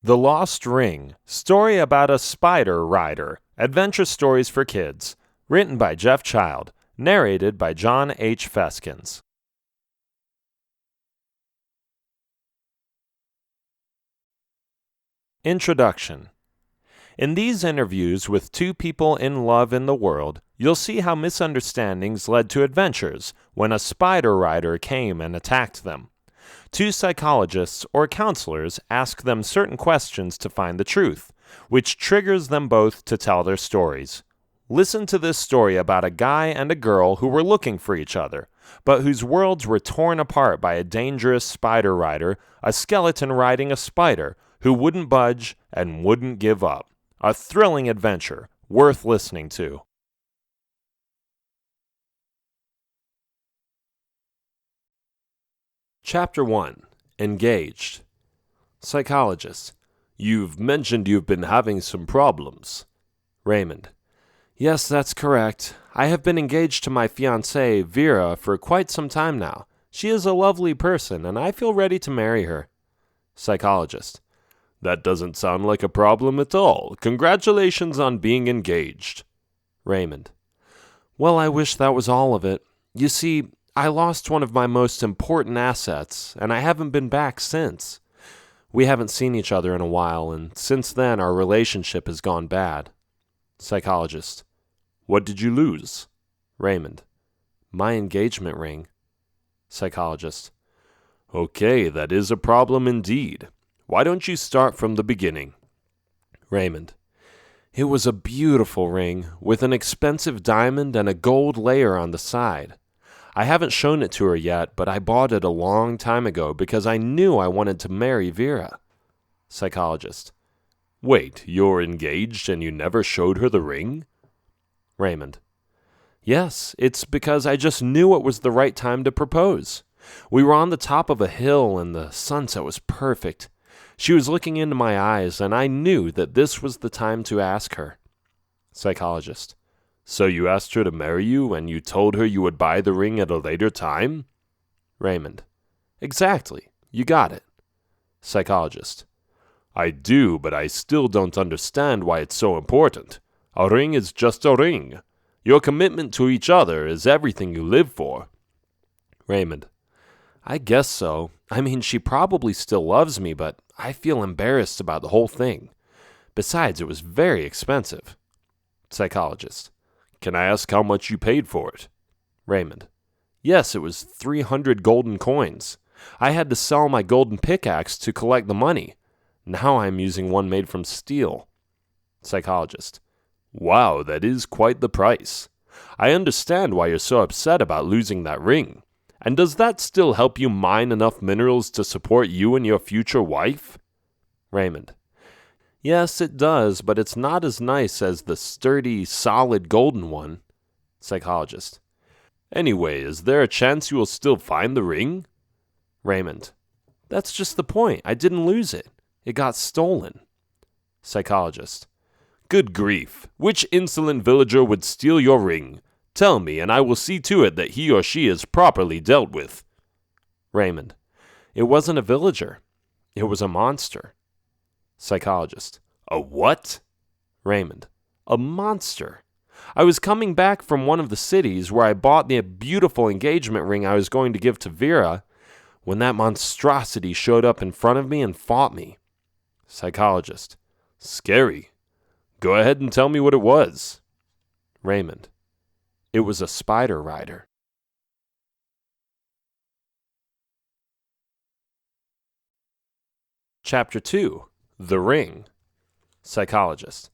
The Lost Ring, story about a spider rider, adventure stories for kids, written by Jeff Child, narrated by John H. Feskins. Introduction. In these interviews with two people in love in the world, you'll see how misunderstandings led to adventures when a spider rider came and attacked them. Two psychologists or counselors ask them certain questions to find the truth, which triggers them both to tell their stories. Listen to this story about a guy and a girl who were looking for each other, but whose worlds were torn apart by a dangerous spider rider, a skeleton riding a spider who wouldn't budge and wouldn't give up. A thrilling adventure, worth listening to. Chapter 1. Engaged. Psychologist. You've mentioned you've been having some problems. Raymond. Yes, that's correct. I have been engaged to my fiancée, Vera, for quite some time now. She is a lovely person, and I feel ready to marry her. Psychologist. That doesn't sound like a problem at all. Congratulations on being engaged. Raymond. Well, I wish that was all of it. You see, I lost one of my most important assets, and I haven't been back since. We haven't seen each other in a while, and since then our relationship has gone bad. Psychologist. What did you lose? Raymond. My engagement ring. Psychologist. Okay, that is a problem indeed. Why don't you start from the beginning? Raymond. It was a beautiful ring, with an expensive diamond and a gold layer on the side. I haven't shown it to her yet, but I bought it a long time ago because I knew I wanted to marry Vera. Psychologist. Wait, you're engaged and you never showed her the ring? Raymond. Yes, it's because I just knew it was the right time to propose. We were on the top of a hill and the sunset was perfect. She was looking into my eyes, and I knew that this was the time to ask her. Psychologist. So you asked her to marry you, and you told her you would buy the ring at a later time? Raymond. Exactly. You got it. Psychologist. I do, but I still don't understand why it's so important. A ring is just a ring. Your commitment to each other is everything you live for. Raymond. I guess so. I mean, she probably still loves me, but I feel embarrassed about the whole thing. Besides, it was very expensive. Psychologist. Can I ask how much you paid for it? Raymond. Yes, it was 300 golden coins. I had to sell my golden pickaxe to collect the money. Now I am using one made from steel. Psychologist. Wow, that is quite the price. I understand why you're so upset about losing that ring. And does that still help you mine enough minerals to support you and your future wife? Raymond. Yes, it does, but it's not as nice as the sturdy, solid golden one. Psychologist. Anyway, is there a chance you will still find the ring? Raymond. That's just the point. I didn't lose it. It got stolen. Psychologist. Good grief. Which insolent villager would steal your ring? Tell me, and I will see to it that he or she is properly dealt with. Raymond. It wasn't a villager. It was a monster. Psychologist. A what? Raymond. A monster. I was coming back from one of the cities where I bought the beautiful engagement ring I was going to give to Vera when that monstrosity showed up in front of me and fought me. Psychologist. Scary. Go ahead and tell me what it was. Raymond. It was a spider rider. Chapter 2. The Ring. Psychologist.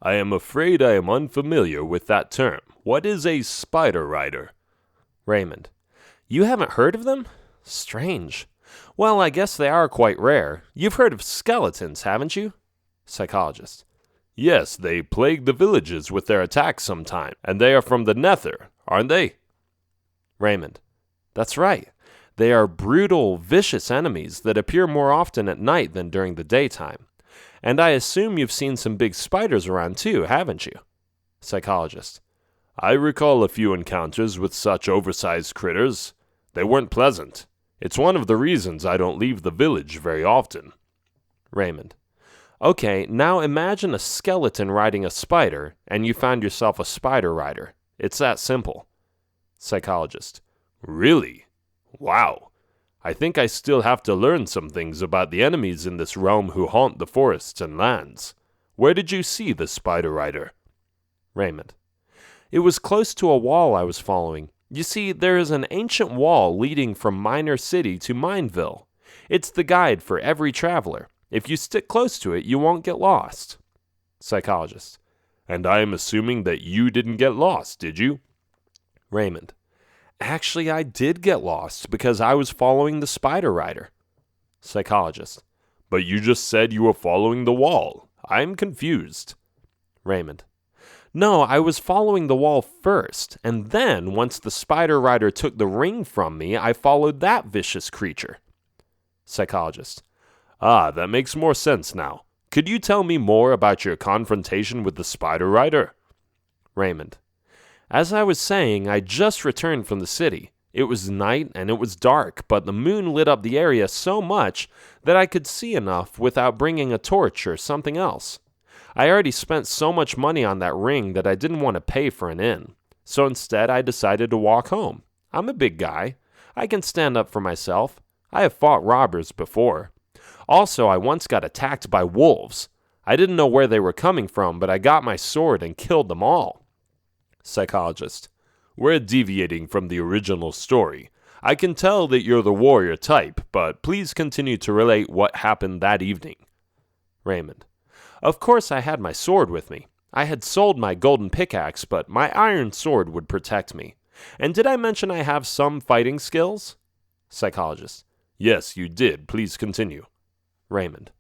I am afraid I am unfamiliar with that term. What is a spider rider? Raymond. You haven't heard of them? Strange. Well, I guess they are quite rare. You've heard of skeletons, haven't you? Psychologist. Yes, they plague the villages with their attacks sometime, and they are from the nether, aren't they? Raymond. That's right. They are brutal, vicious enemies that appear more often at night than during the daytime. And I assume you've seen some big spiders around too, haven't you? Psychologist. I recall a few encounters with such oversized critters. They weren't pleasant. It's one of the reasons I don't leave the village very often. Raymond. Okay, now imagine a skeleton riding a spider, and you find yourself a spider rider. It's that simple. Psychologist. Really? Wow. I think I still have to learn some things about the enemies in this realm who haunt the forests and lands. Where did you see the spider rider? Raymond. It was close to a wall I was following. You see, there is an ancient wall leading from Minor City to Mineville. It's the guide for every traveler. If you stick close to it, you won't get lost. Psychologist. And I am assuming that you didn't get lost, did you? Raymond. Actually, I did get lost because I was following the spider rider. Psychologist. But you just said you were following the wall. I'm confused. Raymond. No, I was following the wall first, and then, once the spider rider took the ring from me, I followed that vicious creature. Psychologist. Ah, that makes more sense now. Could you tell me more about your confrontation with the spider rider? Raymond. As I was saying, I just returned from the city. It was night and it was dark, but the moon lit up the area so much that I could see enough without bringing a torch or something else. I already spent so much money on that ring that I didn't want to pay for an inn. So instead, I decided to walk home. I'm a big guy. I can stand up for myself. I have fought robbers before. Also, I once got attacked by wolves. I didn't know where they were coming from, but I got my sword and killed them all. Psychologist. We're deviating from the original story. I can tell that you're the warrior type, but please continue to relate what happened that evening. Raymond. Of course I had my sword with me. I had sold my golden pickaxe, but my iron sword would protect me. And did I mention I have some fighting skills? Psychologist. Yes, you did. Please continue. Raymond.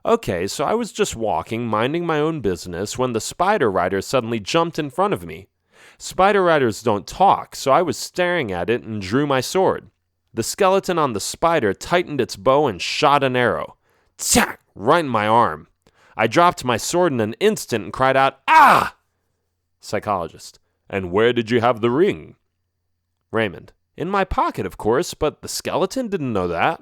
Okay, so I was just walking, minding my own business, when the spider rider suddenly jumped in front of me. Spider riders don't talk, so I was staring at it and drew my sword. The skeleton on the spider tightened its bow and shot an arrow. Tsak! Right in my arm. I dropped my sword in an instant and cried out, "Ah!" Psychologist. And where did you have the ring? Raymond. In my pocket, of course, but the skeleton didn't know that.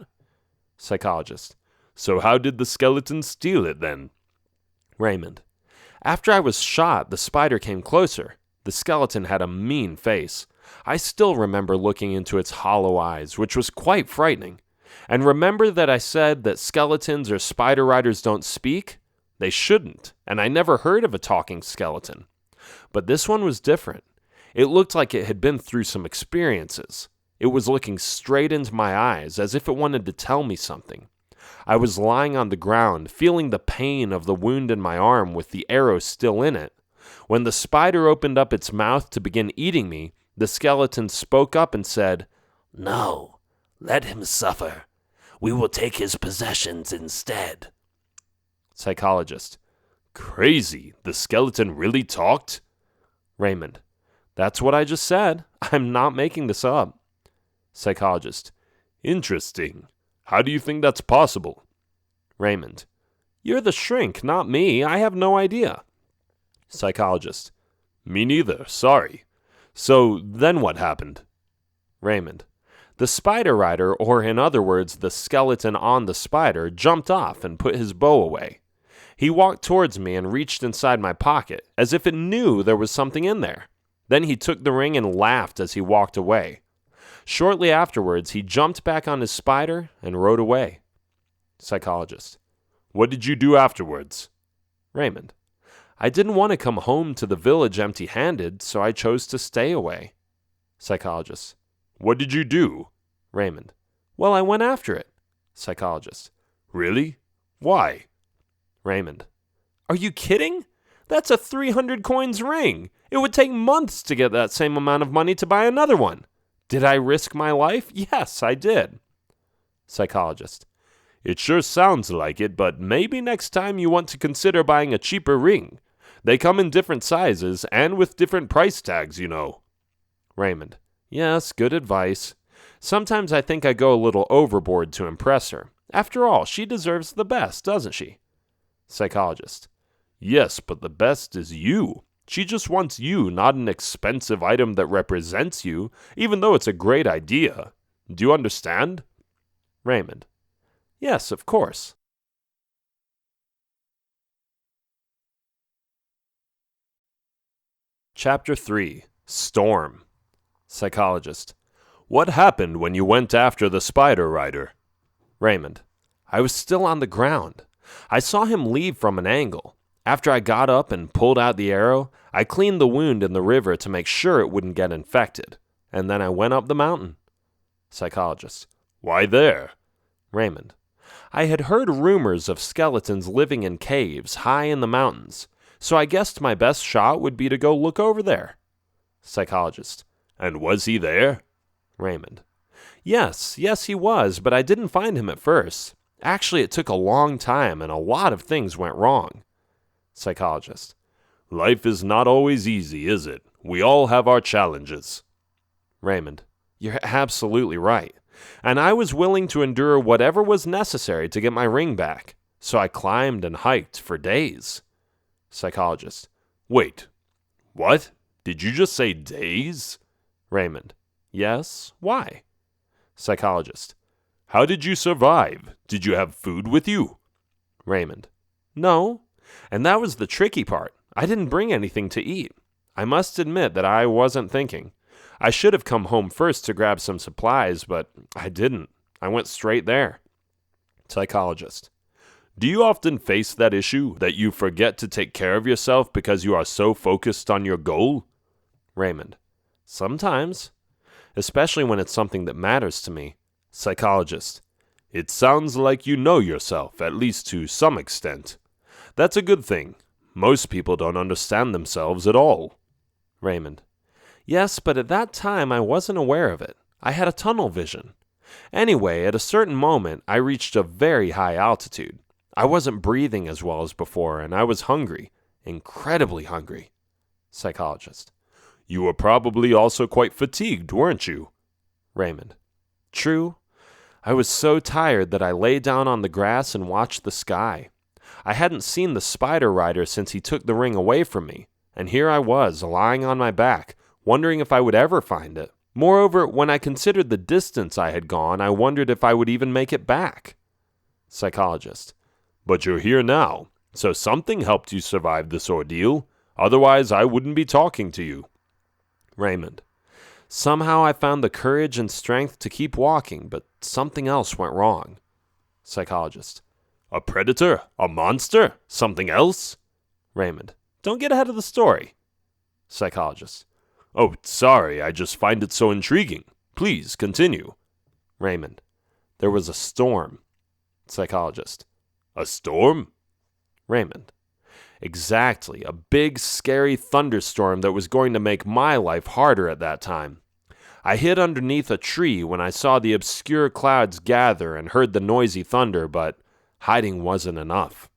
Psychologist. So how did the skeleton steal it then? Raymond. After I was shot, the spider came closer. The skeleton had a mean face. I still remember looking into its hollow eyes, which was quite frightening. And remember that I said that skeletons or spider riders don't speak? They shouldn't, and I never heard of a talking skeleton. But this one was different. It looked like it had been through some experiences. It was looking straight into my eyes, as if it wanted to tell me something. I was lying on the ground, feeling the pain of the wound in my arm with the arrow still in it. When the spider opened up its mouth to begin eating me, the skeleton spoke up and said, "No, let him suffer. We will take his possessions instead." Psychologist. Crazy. The skeleton really talked? Raymond. That's what I just said. I'm not making this up. Psychologist. Interesting. How do you think that's possible? Raymond. You're the shrink, not me. I have no idea. Psychologist. Me neither. Sorry. So then what happened? Raymond. The spider rider, or in other words, the skeleton on the spider, jumped off and put his bow away. He walked towards me and reached inside my pocket, as if it knew there was something in there. Then he took the ring and laughed as he walked away. Shortly afterwards, he jumped back on his spider and rode away. Psychologist. What did you do afterwards? Raymond. I didn't want to come home to the village empty-handed, so I chose to stay away. Psychologist. What did you do? Raymond. Well, I went after it. Psychologist. Really? Why? Raymond. Are you kidding? That's a 300 coins ring. It would take months to get that same amount of money to buy another one. Did I risk my life? Yes, I did. Psychologist. It sure sounds like it, but maybe next time you want to consider buying a cheaper ring. They come in different sizes and with different price tags, you know. Raymond. Yes, good advice. Sometimes I think I go a little overboard to impress her. After all, she deserves the best, doesn't she? Psychologist. Yes, but the best is you. She just wants you, not an expensive item that represents you, even though it's a great idea. Do you understand? Raymond. Yes, of course. Chapter 3. Storm. Psychologist. What happened when you went after the spider rider? Raymond. I was still on the ground. I saw him leave from an angle. After I got up and pulled out the arrow, I cleaned the wound in the river to make sure it wouldn't get infected. And then I went up the mountain. Psychologist. Why there? Raymond. I had heard rumors of skeletons living in caves high in the mountains, so I guessed my best shot would be to go look over there. Psychologist. And was he there? Raymond. Yes, he was, but I didn't find him at first. Actually, it took a long time and a lot of things went wrong. Psychologist. Life is not always easy, is it? We all have our challenges. Raymond. You're absolutely right. And I was willing to endure whatever was necessary to get my ring back, so I climbed and hiked for days. Psychologist. Wait. What? Did you just say days? Raymond. Yes. Why? Psychologist. How did you survive? Did you have food with you? Raymond. No. And that was the tricky part. I didn't bring anything to eat. I must admit that I wasn't thinking. I should have come home first to grab some supplies, but I didn't. I went straight there. Psychologist. Do you often face that issue, that you forget to take care of yourself because you are so focused on your goal? Raymond. Sometimes. Especially when it's something that matters to me. Psychologist. It sounds like you know yourself, at least to some extent. That's a good thing. Most people don't understand themselves at all. Raymond. Yes, but at that time I wasn't aware of it. I had a tunnel vision. Anyway, at a certain moment, I reached a very high altitude. I wasn't breathing as well as before, and I was hungry. Incredibly hungry. Psychologist. You were probably also quite fatigued, weren't you? Raymond. True. I was so tired that I lay down on the grass and watched the sky. I hadn't seen the spider rider since he took the ring away from me, and here I was, lying on my back, wondering if I would ever find it. Moreover, when I considered the distance I had gone, I wondered if I would even make it back. Psychologist. But you're here now, so something helped you survive this ordeal. Otherwise, I wouldn't be talking to you. Raymond. Somehow I found the courage and strength to keep walking, but something else went wrong. Psychologist. A predator? A monster? Something else? Raymond. Don't get ahead of the story. Psychologist. Oh, sorry, I just find it so intriguing. Please, continue. Raymond. There was a storm. Psychologist. A storm? Raymond. Exactly, a big, scary thunderstorm that was going to make my life harder at that time. I hid underneath a tree when I saw the obscure clouds gather and heard the noisy thunder, but hiding wasn't enough.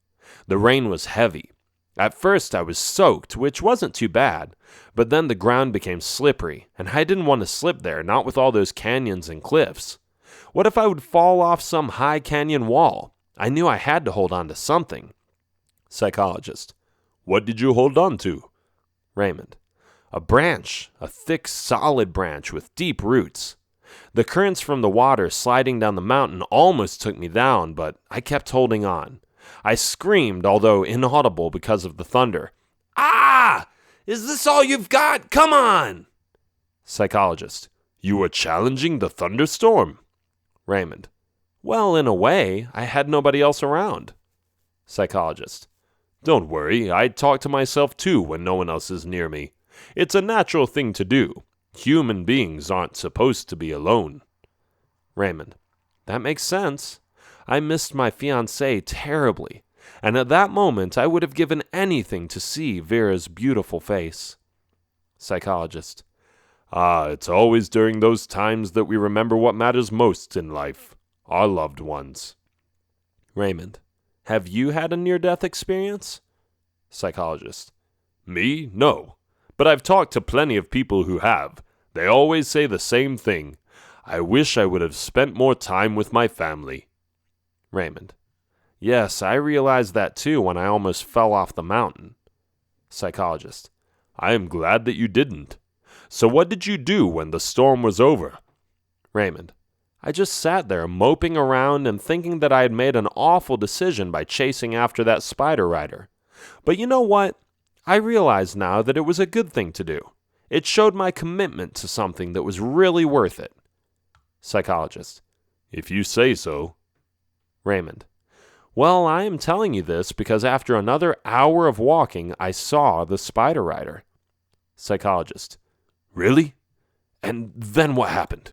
The rain was heavy. At first I was soaked, which wasn't too bad, but then the ground became slippery, and I didn't want to slip there, not with all those canyons and cliffs. What if I would fall off some high canyon wall? I knew I had to hold on to something. Psychologist. What did you hold on to? Raymond. A branch, a thick, solid branch with deep roots. The currents from the water sliding down the mountain almost took me down, but I kept holding on. I screamed, although inaudible because of the thunder. Ah! Is this all you've got? Come on! Psychologist. You were challenging the thunderstorm? Raymond. Well, in a way, I had nobody else around. Psychologist. Don't worry, I talk to myself too when no one else is near me. It's a natural thing to do. Human beings aren't supposed to be alone. Raymond. That makes sense. I missed my fiancée terribly, and at that moment I would have given anything to see Vera's beautiful face. Psychologist. It's always during those times that we remember what matters most in life, our loved ones. Raymond. Have you had a near-death experience? Psychologist. Me? No. But I've talked to plenty of people who have. They always say the same thing. I wish I would have spent more time with my family. Raymond. Yes, I realized that too when I almost fell off the mountain. Psychologist. I am glad that you didn't. So what did you do when the storm was over? Raymond. I just sat there moping around and thinking that I had made an awful decision by chasing after that spider rider. But you know what? I realize now that it was a good thing to do. It showed my commitment to something that was really worth it. Psychologist. If you say so. Raymond. Well, I am telling you this because after another hour of walking, I saw the spider rider. Psychologist. Really? And then what happened?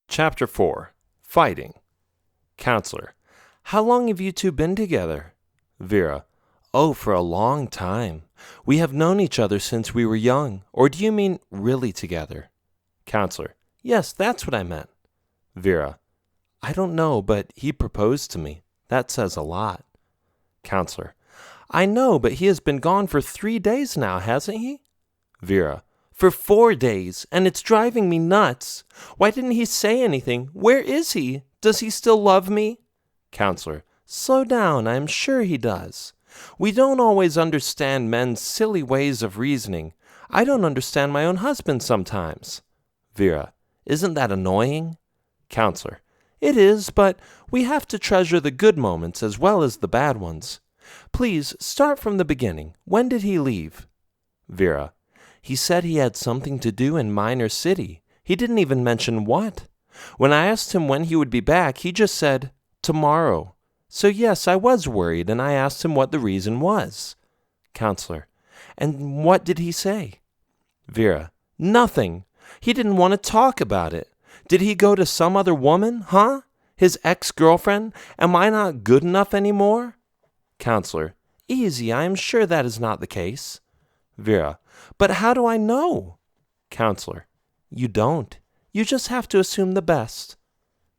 Chapter 4. Fighting. Counselor. How long have you two been together? Vera. Oh, for a long time. We have known each other since we were young. Or do you mean really together? Counselor. Yes, that's what I meant. Vera. I don't know, but he proposed to me. That says a lot. Counselor. I know, but he has been gone for 3 days now, hasn't he? Vera. For 4 days, and it's driving me nuts. Why didn't he say anything? Where is he? Does he still love me? Counselor. Slow down, I am sure he does. We don't always understand men's silly ways of reasoning. I don't understand my own husband sometimes. Vera. Isn't that annoying? Counselor. It is, but we have to treasure the good moments as well as the bad ones. Please, start from the beginning. When did he leave? Vera. He said he had something to do in Minor City. He didn't even mention what. When I asked him when he would be back, he just said, tomorrow. So yes, I was worried, and I asked him what the reason was. Counselor. And what did he say? Vera. Nothing. He didn't want to talk about it. Did he go to some other woman, huh? His ex-girlfriend? Am I not good enough anymore? Counselor. Easy, I am sure that is not the case. Vera. But how do I know? Counselor. You don't. You just have to assume the best.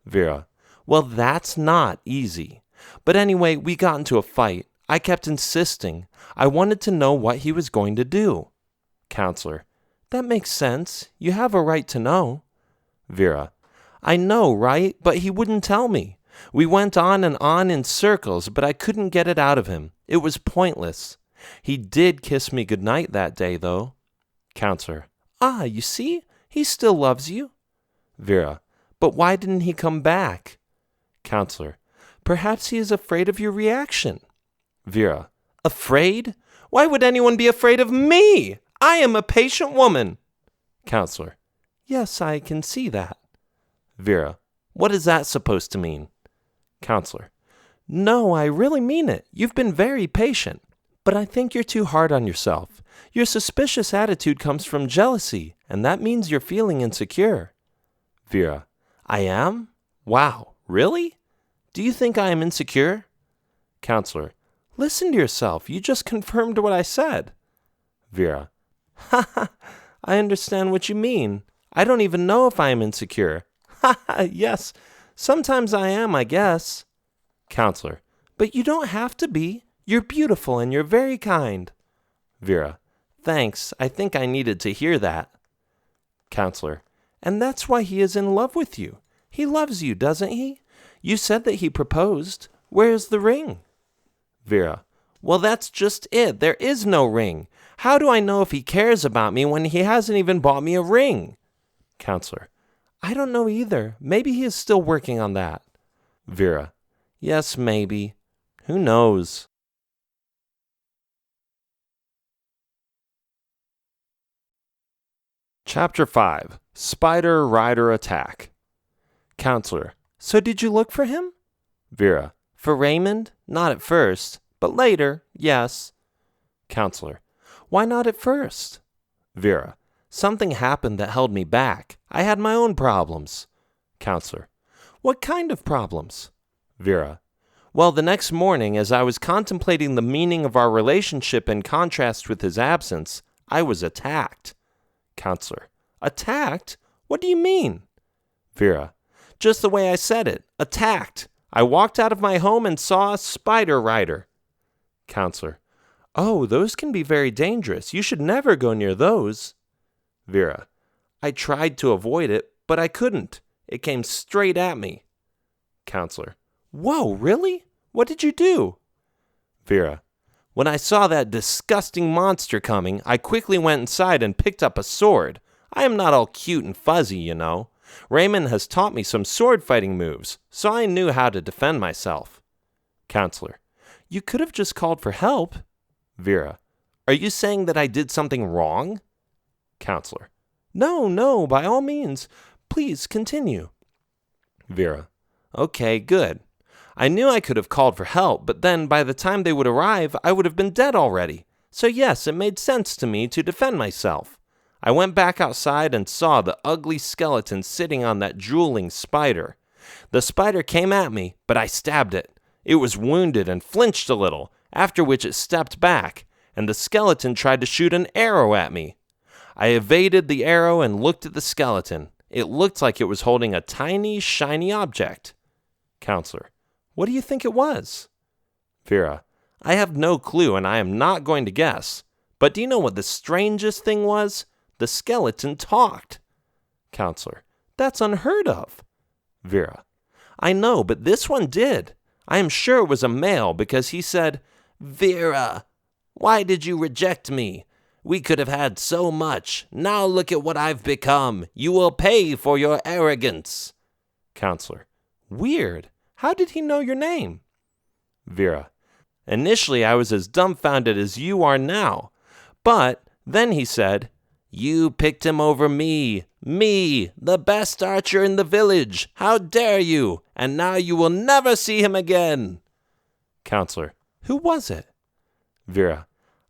Vera. Well, that's not easy. But anyway, we got into a fight. I kept insisting. I wanted to know what he was going to do. Counselor. That makes sense. You have a right to know. Vera. I know, right? But he wouldn't tell me. We went on and on in circles, but I couldn't get it out of him. It was pointless. He did kiss me goodnight that day, though. Counselor. Ah, you see? He still loves you. Vera. But why didn't he come back? Counselor. Perhaps he is afraid of your reaction. Vera. Afraid? Why would anyone be afraid of me? I am a patient woman. Counselor. Yes, I can see that. Vera. What is that supposed to mean? Counselor. No, I really mean it. You've been very patient. But I think you're too hard on yourself. Your suspicious attitude comes from jealousy, and that means you're feeling insecure. Vera. I am? Wow, really? Do you think I am insecure? Counselor. Listen to yourself. You just confirmed what I said. Vera. Ha ha. I understand what you mean. I don't even know if I am insecure. Ha ha. Yes. Sometimes I am, I guess. Counselor. But you don't have to be. You're beautiful and you're very kind. Vera. Thanks. I think I needed to hear that. Counselor. And that's why he is in love with you. He loves you, doesn't he? You said that he proposed. Where's the ring? Vera. Well, that's just it. There is no ring. How do I know if he cares about me when he hasn't even bought me a ring? Counselor. I don't know either. Maybe he is still working on that. Vera. Yes, maybe. Who knows? Chapter 5. Spider Rider Attack. Counselor. So did you look for him? Vera. For Raymond? Not at first, but later, yes. Counselor. Why not at first? Vera. Something happened that held me back. I had my own problems. Counselor. What kind of problems? Vera. Well, the next morning, as I was contemplating the meaning of our relationship in contrast with his absence, I was attacked. Counselor. Attacked? What do you mean? Vera. Just the way I said it. Attacked. I walked out of my home and saw a spider rider. Counselor. Oh, those can be very dangerous. You should never go near those. Vera. I tried to avoid it, but I couldn't. It came straight at me. Counselor. Whoa, really? What did you do? Vera. When I saw that disgusting monster coming, I quickly went inside and picked up a sword. I am not all cute and fuzzy, you know. Raymond has taught me some sword fighting moves, so I knew how to defend myself. Counselor, you could have just called for help. Vera, are you saying that I did something wrong? Counselor, no, by all means. Please continue. Vera, okay, good. I knew I could have called for help, but then by the time they would arrive, I would have been dead already. So yes, it made sense to me to defend myself. I went back outside and saw the ugly skeleton sitting on that drooling spider. The spider came at me, but I stabbed it. It was wounded and flinched a little, after which it stepped back, and the skeleton tried to shoot an arrow at me. I evaded the arrow and looked at the skeleton. It looked like it was holding a tiny, shiny object. Counselor, what do you think it was? Vera, I have no clue and I am not going to guess. But do you know what the strangest thing was? The skeleton talked. Counselor, that's unheard of. Vera, I know, but this one did. I am sure it was a male because he said, Vera, why did you reject me? We could have had so much. Now look at what I've become. You will pay for your arrogance. Counselor, weird. How did he know your name? Vera, initially I was as dumbfounded as you are now. But then he said, you picked him over me, the best archer in the village. How dare you? And now you will never see him again. Counselor, who was it? Vera,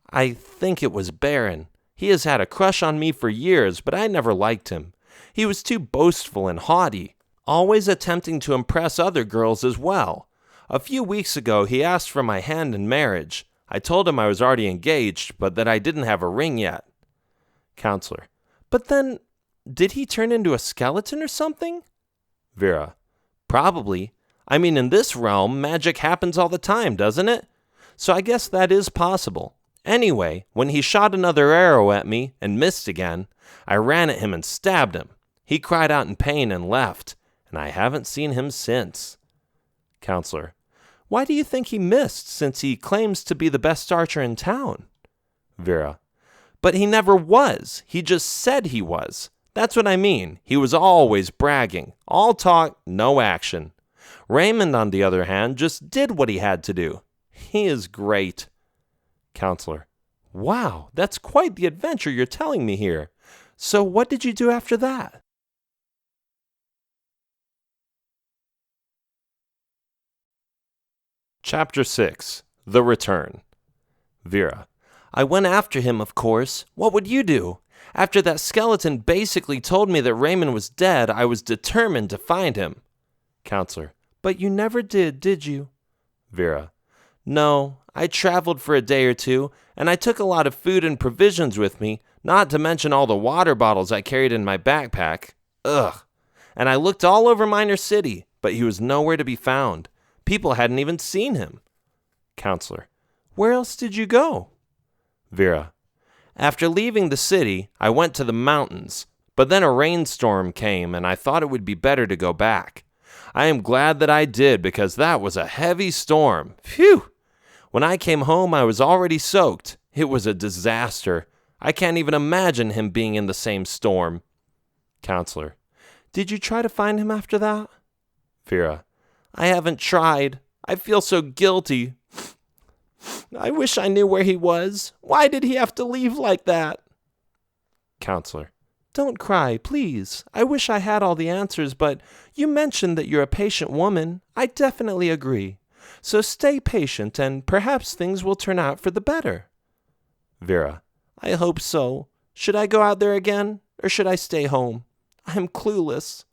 I think it was Baron. He has had a crush on me for years, but I never liked him. He was too boastful and haughty, always attempting to impress other girls as well. A few weeks ago, he asked for my hand in marriage. I told him I was already engaged, but that I didn't have a ring yet. Counselor, but then, did he turn into a skeleton or something? Vera, probably. I mean, in this realm, magic happens all the time, doesn't it? So I guess that is possible. Anyway, when he shot another arrow at me and missed again, I ran at him and stabbed him. He cried out in pain and left, and I haven't seen him since. Counselor, why do you think he missed since he claims to be the best archer in town? Vera, but he never was. He just said he was. That's what I mean. He was always bragging. All talk, no action. Raymond, on the other hand, just did what he had to do. He is great. Counselor, wow, that's quite the adventure you're telling me here. So what did you do after that? Chapter 6. The Return. Vera, I went after him, of course. What would you do? After that skeleton basically told me that Raymond was dead, I was determined to find him. Counselor, but you never did you? Vera, no, I traveled for a day or two, and I took a lot of food and provisions with me, not to mention all the water bottles I carried in my backpack. Ugh. And I looked all over Minor City, but he was nowhere to be found. People hadn't even seen him. Counselor, where else did you go? Vera, after leaving the city, I went to the mountains, but then a rainstorm came, and I thought it would be better to go back. I am glad that I did, because that was a heavy storm. Phew! When I came home, I was already soaked. It was a disaster. I can't even imagine him being in the same storm. Counselor, did you try to find him after that? Vera, I haven't tried. I feel so guilty. I wish I knew where he was. Why did he have to leave like that? Counselor, don't cry, please. I wish I had all the answers, but you mentioned that you're a patient woman. I definitely agree. So stay patient, and perhaps things will turn out for the better. Vera, I hope so. Should I go out there again, or should I stay home? I'm clueless.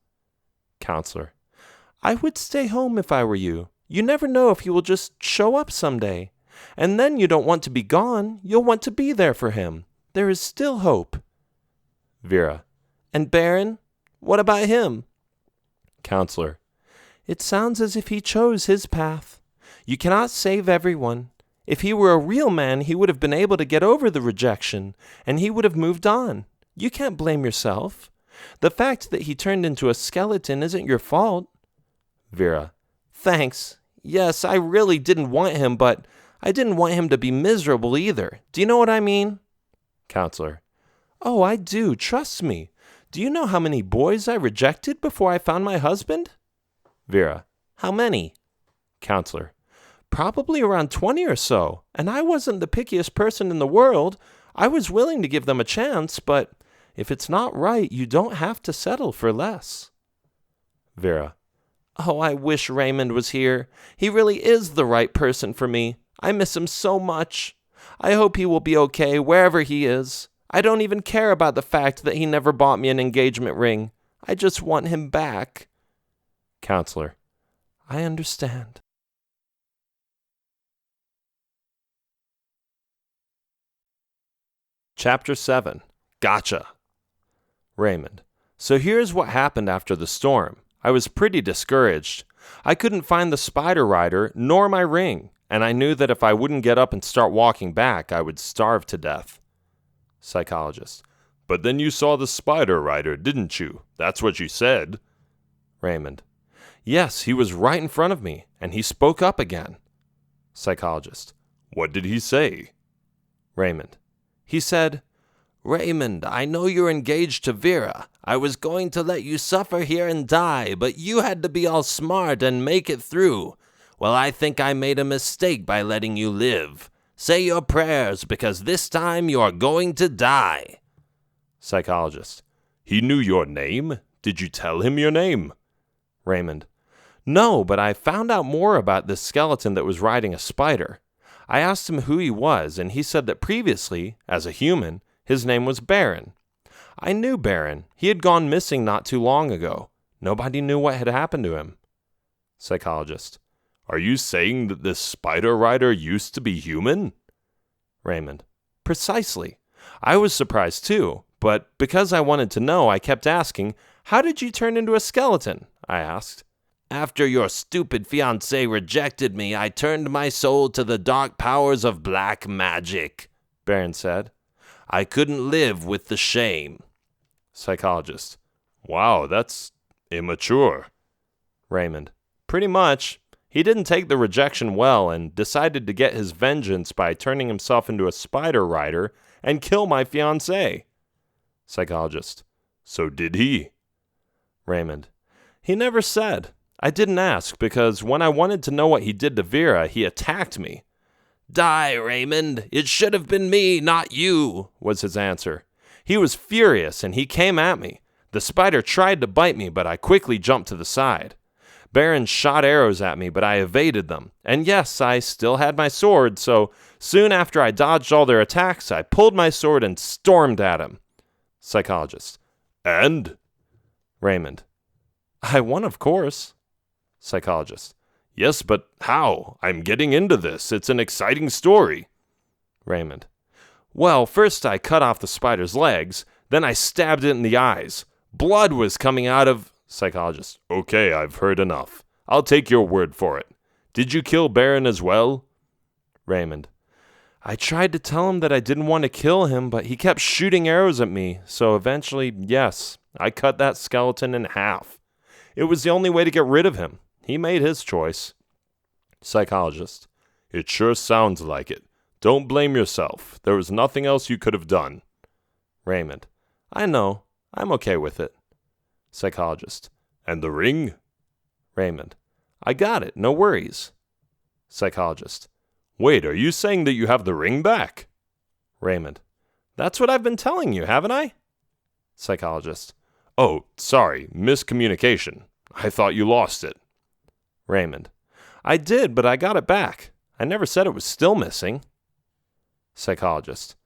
Counselor, I would stay home if I were you. You never know if he will just show up someday. And then you don't want to be gone. You'll want to be there for him. There is still hope. Vera, and Baron? What about him? Counselor, it sounds as if he chose his path. You cannot save everyone. If he were a real man, he would have been able to get over the rejection, and he would have moved on. You can't blame yourself. The fact that he turned into a skeleton isn't your fault. Vera, thanks. Yes, I really didn't want him, but I didn't want him to be miserable either. Do you know what I mean? Counselor, oh, I do. Trust me. Do you know how many boys I rejected before I found my husband? Vera. How many? Counselor. Probably around 20 or so, and I wasn't the pickiest person in the world. I was willing to give them a chance, but if it's not right, you don't have to settle for less. Vera. Oh, I wish Raymond was here. He really is the right person for me. I miss him so much. I hope he will be okay wherever he is. I don't even care about the fact that he never bought me an engagement ring. I just want him back. Counselor. I understand. Chapter 7. Gotcha. Raymond. So here's what happened after the storm. I was pretty discouraged. I couldn't find the spider rider nor my ring, and I knew that if I wouldn't get up and start walking back, I would starve to death. Psychologist. But then you saw the spider rider, didn't you? That's what you said. Raymond. Yes, he was right in front of me, and he spoke up again. Psychologist. What did he say? Raymond. He said, Raymond, I know you're engaged to Vera. I was going to let you suffer here and die, but you had to be all smart and make it through. Well, I think I made a mistake by letting you live. Say your prayers, because this time you are going to die. Psychologist. He knew your name? Did you tell him your name? Raymond. No, but I found out more about this skeleton that was riding a spider. I asked him who he was, and he said that previously, as a human, his name was Baron. I knew Baron. He had gone missing not too long ago. Nobody knew what had happened to him. Psychologist. Are you saying that this spider rider used to be human? Raymond. Precisely. I was surprised too, but because I wanted to know, I kept asking, How did you turn into a skeleton? I asked. After your stupid fiancé rejected me, I turned my soul to the dark powers of black magic, Baron said. I couldn't live with the shame. Psychologist. Wow, that's immature. Raymond. Pretty much. He didn't take the rejection well and decided to get his vengeance by turning himself into a spider rider and kill my fiancé. Psychologist. So did he? Raymond. He never said. I didn't ask because when I wanted to know what he did to Vera, he attacked me. Die, Raymond. It should have been me, not you, was his answer. He was furious and he came at me. The spider tried to bite me, but I quickly jumped to the side. Baron shot arrows at me, but I evaded them. And yes, I still had my sword, so soon after I dodged all their attacks, I pulled my sword and stormed at him. Psychologist. And? Raymond. I won, of course. Psychologist. Yes, but how? I'm getting into this. It's an exciting story. Raymond. Well, first I cut off the spider's legs, then I stabbed it in the eyes. Blood was coming out of... Psychologist. Okay, I've heard enough. I'll take your word for it. Did you kill Baron as well? Raymond. I tried to tell him that I didn't want to kill him, but he kept shooting arrows at me, so eventually, yes, I cut that skeleton in half. It was the only way to get rid of him. He made his choice. Psychologist. It sure sounds like it. Don't blame yourself. There was nothing else you could have done. Raymond. I know. I'm okay with it. Psychologist. And the ring? Raymond. I got it. No worries. Psychologist. Wait, are you saying that you have the ring back? Raymond. That's what I've been telling you, haven't I? Psychologist. Oh, sorry. Miscommunication. I thought you lost it. Raymond. I did, but I got it back. I never said it was still missing. Psychologist.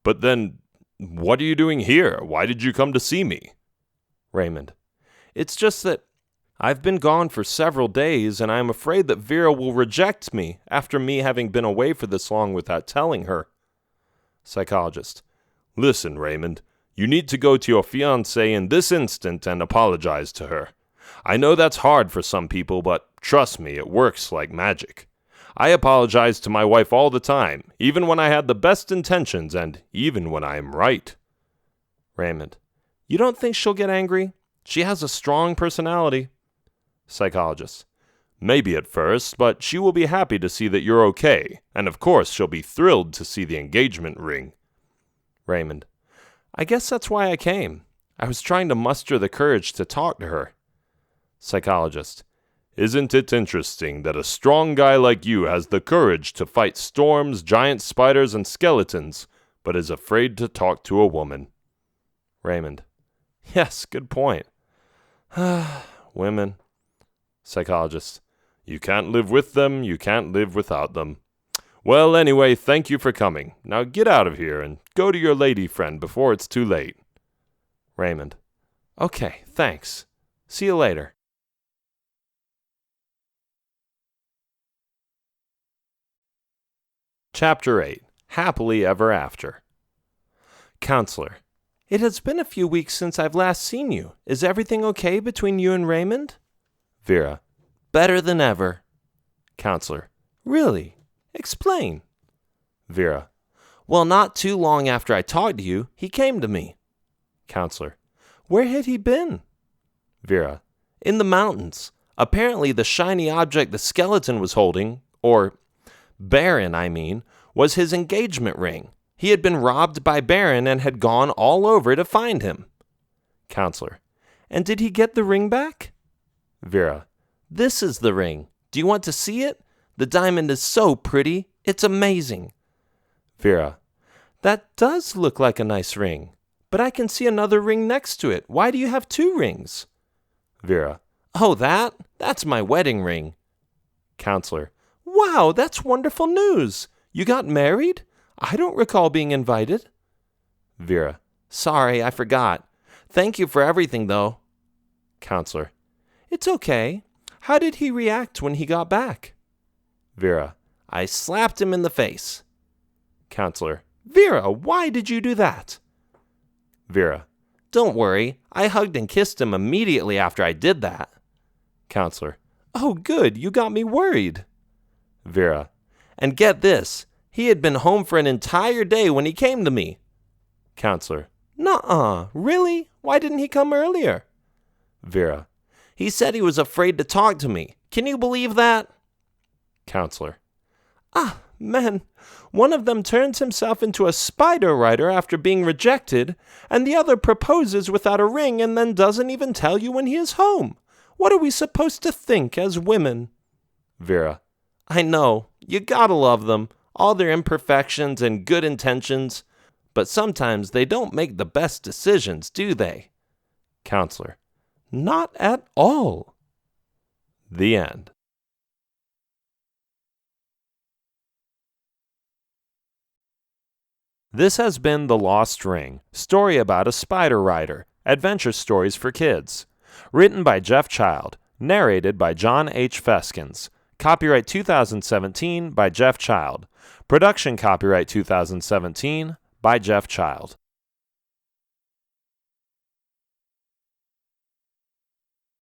But then, what are you doing here? Why did you come to see me? Raymond. It's just that I've been gone for several days, and I'm afraid that Vera will reject me after me having been away for this long without telling her. Psychologist. Listen, Raymond, you need to go to your fiancée in this instant and apologize to her. I know that's hard for some people, but trust me, it works like magic. I apologize to my wife all the time, even when I had the best intentions and even when I am right. Raymond. You don't think she'll get angry? She has a strong personality. Psychologist. Maybe at first, but she will be happy to see that you're okay, and of course she'll be thrilled to see the engagement ring. Raymond. I guess that's why I came. I was trying to muster the courage to talk to her. Psychologist. Isn't it interesting that a strong guy like you has the courage to fight storms, giant spiders, and skeletons, but is afraid to talk to a woman? Raymond. Yes, good point. Women. Psychologist. You can't live with them, you can't live without them. Well, anyway, thank you for coming. Now get out of here and go to your lady friend before it's too late. Raymond. Okay, thanks. See you later. Chapter 8. Happily Ever After. Counselor. It has been a few weeks since I've last seen you. Is everything okay between you and Raymond? Vera. Better than ever. Counselor. Really? Explain. Vera. Well, not too long after I talked to you, he came to me. Counselor. Where had he been? Vera. In the mountains. Apparently the shiny object the skeleton was holding, or Baron, I mean, was his engagement ring. He had been robbed by Baron and had gone all over to find him. Counselor. And did he get the ring back? Vera. This is the ring. Do you want to see it? The diamond is so pretty. It's amazing. Vera. That does look like a nice ring. But I can see another ring next to it. Why do you have two rings? Vera. Oh, that's my wedding ring. Counselor. Wow, that's wonderful news. You got married? I don't recall being invited. Vera. Sorry, I forgot. Thank you for everything, though. Counselor. It's okay. How did he react when he got back? Vera. I slapped him in the face. Counselor. Vera, why did you do that? Vera. Don't worry. I hugged and kissed him immediately after I did that. Counselor. Oh, good. You got me worried. Vera. And get this. He had been home for an entire day when he came to me. Counselor. Nuh-uh. Really? Why didn't he come earlier? Vera. He said he was afraid to talk to me. Can you believe that? Counselor. Ah, man. One of them turns himself into a spider rider after being rejected, and the other proposes without a ring and then doesn't even tell you when he is home. What are we supposed to think as women? Vera. I know. You gotta love them. All their imperfections and good intentions. But sometimes they don't make the best decisions, do they? Counselor. Not at all. The end. This has been The Lost Ring, story about a spider rider, adventure stories for kids. Written by Jeff Child, narrated by John H. Feskins. Copyright 2017 by Jeff Child. Production copyright 2017 by Jeff Child.